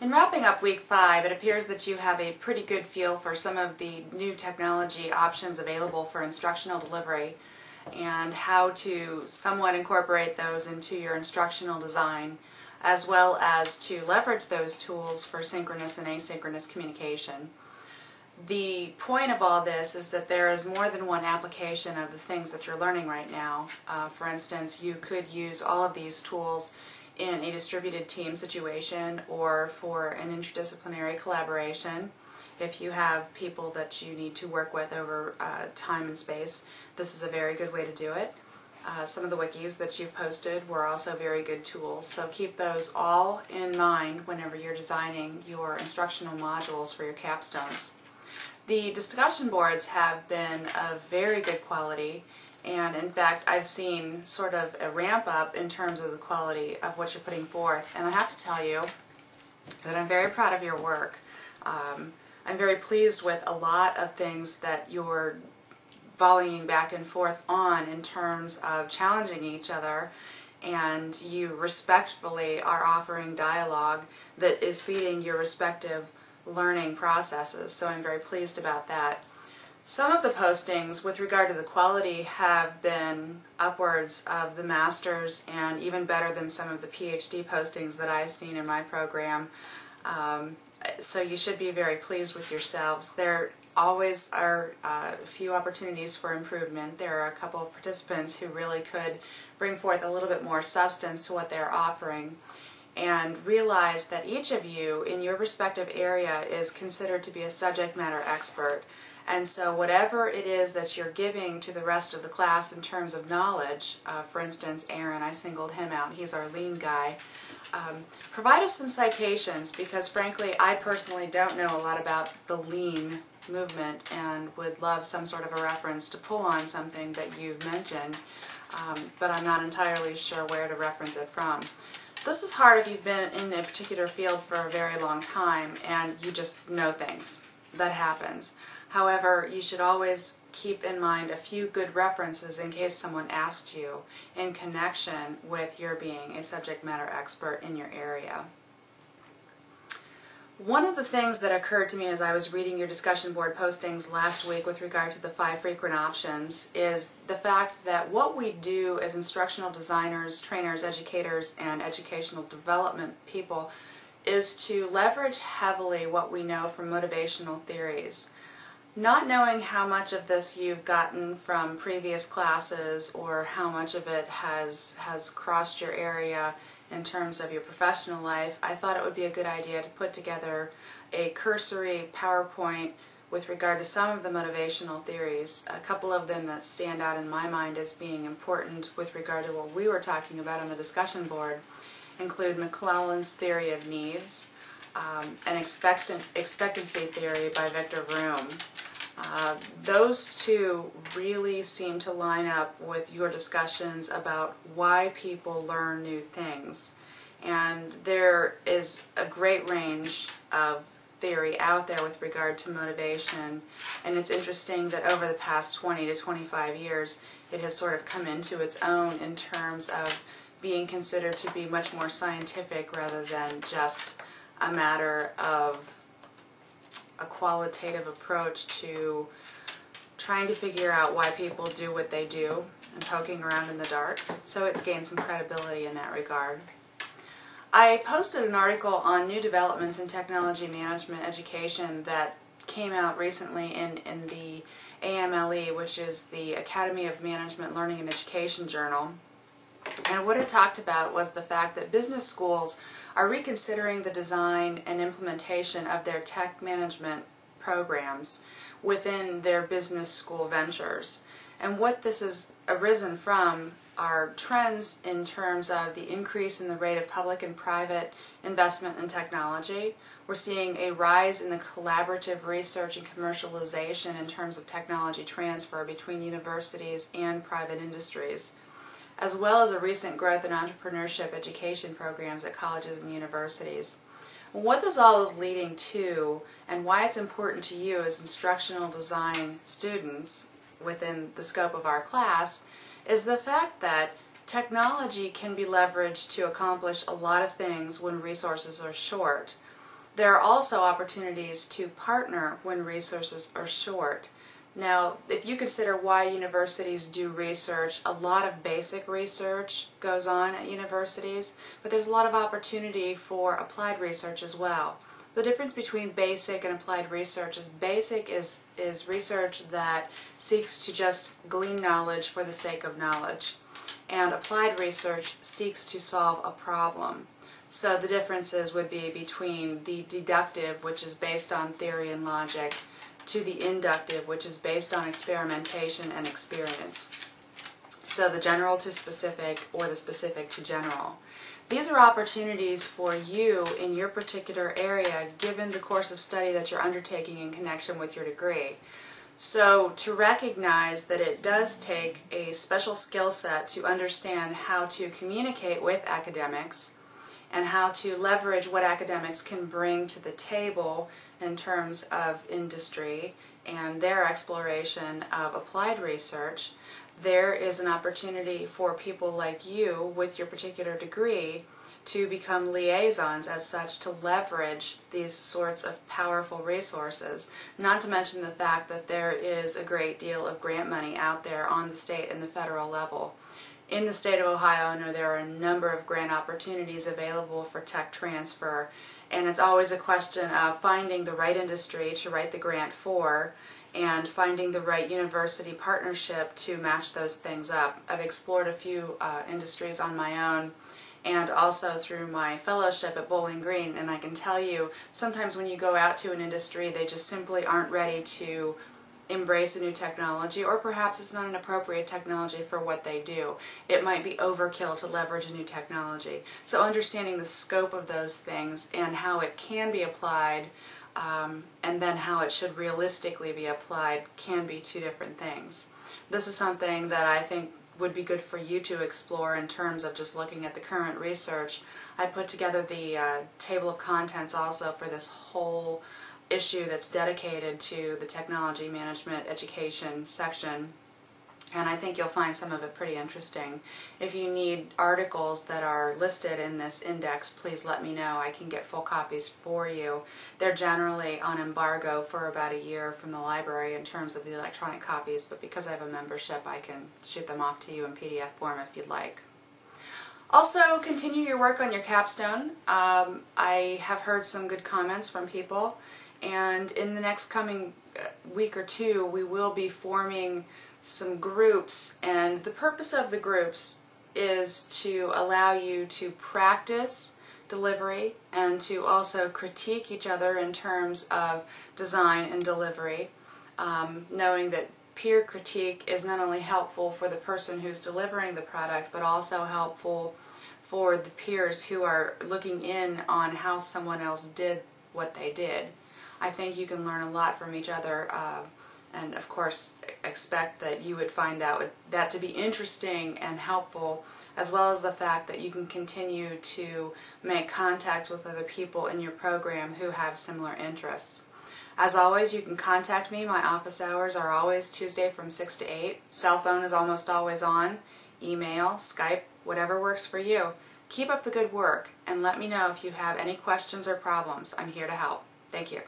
In wrapping up week 5, it appears that you have a pretty good feel for some of the new technology options available for instructional delivery and how to somewhat incorporate those into your instructional design, as well as to leverage those tools for synchronous and asynchronous communication. The point of all this is that there is more than one application of the things that you're learning right now. For instance, you could use all of these tools in a distributed team situation or for an interdisciplinary collaboration. If you have people that you need to work with over time and space, this is a very good way to do it. Some of the wikis that you've posted were also very good tools, so keep those all in mind whenever you're designing your instructional modules for your capstones. The discussion boards have been of very good quality, and in fact I've seen sort of a ramp up in terms of the quality of what you're putting forth, and I have to tell you that I'm very proud of your work. I'm very pleased with a lot of things that you're volleying back and forth on in terms of challenging each other, and you respectfully are offering dialogue that is feeding your respective learning processes, so I'm very pleased about that. Some of the postings with regard to the quality have been upwards of the master's and even better than some of the PhD postings that I've seen in my program, so you should be very pleased with yourselves. There always are a few opportunities for improvement. There are a couple of participants who really could bring forth a little bit more substance to what they're offering, and realize that each of you in your respective area is considered to be a subject matter expert. And so whatever it is that you're giving to the rest of the class in terms of knowledge, for instance, Aaron, I singled him out, he's our lean guy, provide us some citations, because frankly I personally don't know a lot about the lean movement and would love some sort of a reference to pull on something that you've mentioned, but I'm not entirely sure where to reference it from. This is hard if you've been in a particular field for a very long time and you just know things. That happens. However, you should always keep in mind a few good references in case someone asked you in connection with your being a subject matter expert in your area. One of the things that occurred to me as I was reading your discussion board postings last week with regard to the 5 frequent options is the fact that what we do as instructional designers, trainers, educators, and educational development people is to leverage heavily what we know from motivational theories. Not knowing how much of this you've gotten from previous classes or how much of it has crossed your area in terms of your professional life, I thought it would be a good idea to put together a cursory PowerPoint with regard to some of the motivational theories. A couple of them that stand out in my mind as being important with regard to what we were talking about on the discussion board include McClelland's theory of needs, and expectancy theory by Victor Vroom. Those two really seem to line up with your discussions about why people learn new things. And there is a great range of theory out there with regard to motivation, and it's interesting that over the past 20 to 25 years it has sort of come into its own in terms of being considered to be much more scientific rather than just a matter of a qualitative approach to trying to figure out why people do what they do and poking around in the dark. So it's gained some credibility in that regard. I posted an article on new developments in technology management education that came out recently in the AMLE, which is the Academy of Management Learning and Education Journal. And what it talked about was the fact that business schools are reconsidering the design and implementation of their tech management programs within their business school ventures. And what this has arisen from are trends in terms of the increase in the rate of public and private investment in technology. We're seeing a rise in the collaborative research and commercialization in terms of technology transfer between universities and private industries, as well as a recent growth in entrepreneurship education programs at colleges and universities. What this all is leading to, and why it's important to you as instructional design students within the scope of our class, is the fact that technology can be leveraged to accomplish a lot of things when resources are short. There are also opportunities to partner when resources are short. Now, if you consider why universities do research, a lot of basic research goes on at universities, but there's a lot of opportunity for applied research as well. The difference between basic and applied research is basic is research that seeks to just glean knowledge for the sake of knowledge, and applied research seeks to solve a problem. So the differences would be between the deductive, which is based on theory and logic, to the inductive, which is based on experimentation and experience. So the general to specific, or the specific to general. These are opportunities for you in your particular area given the course of study that you're undertaking in connection with your degree. So to recognize that it does take a special skill set to understand how to communicate with academics and how to leverage what academics can bring to the table in terms of industry and their exploration of applied research, there is an opportunity for people like you with your particular degree to become liaisons as such, to leverage these sorts of powerful resources, not to mention the fact that there is a great deal of grant money out there on the state and the federal level. In the state of Ohio, I know there are a number of grant opportunities available for tech transfer, and it's always a question of finding the right industry to write the grant for and finding the right university partnership to match those things up. I've explored a few industries on my own and also through my fellowship at Bowling Green, and I can tell you sometimes when you go out to an industry they just simply aren't ready to embrace a new technology, or perhaps it's not an appropriate technology for what they do. It might be overkill to leverage a new technology. So understanding the scope of those things and how it can be applied and then how it should realistically be applied can be two different things. This is something that I think would be good for you to explore in terms of just looking at the current research. I put together the table of contents also for this whole issue that's dedicated to the technology management education section, and I think you'll find some of it pretty interesting. If you need articles that are listed in this index, please let me know. I can get full copies for you. They're generally on embargo for about a year from the library in terms of the electronic copies, but because I have a membership I can shoot them off to you in PDF form if you'd like. Also, continue your work on your capstone. I have heard some good comments from people, and in the next coming week or two we will be forming some groups, and the purpose of the groups is to allow you to practice delivery and to also critique each other in terms of design and delivery, knowing that peer critique is not only helpful for the person who's delivering the product but also helpful for the peers who are looking in on how someone else did what they did. I think you can learn a lot from each other, and of course expect that you would find that to be interesting and helpful, as well as the fact that you can continue to make contacts with other people in your program who have similar interests. As always, you can contact me. My office hours are always Tuesday from 6 to 8. Cell phone is almost always on. Email, Skype, whatever works for you. Keep up the good work and let me know if you have any questions or problems. I'm here to help. Thank you.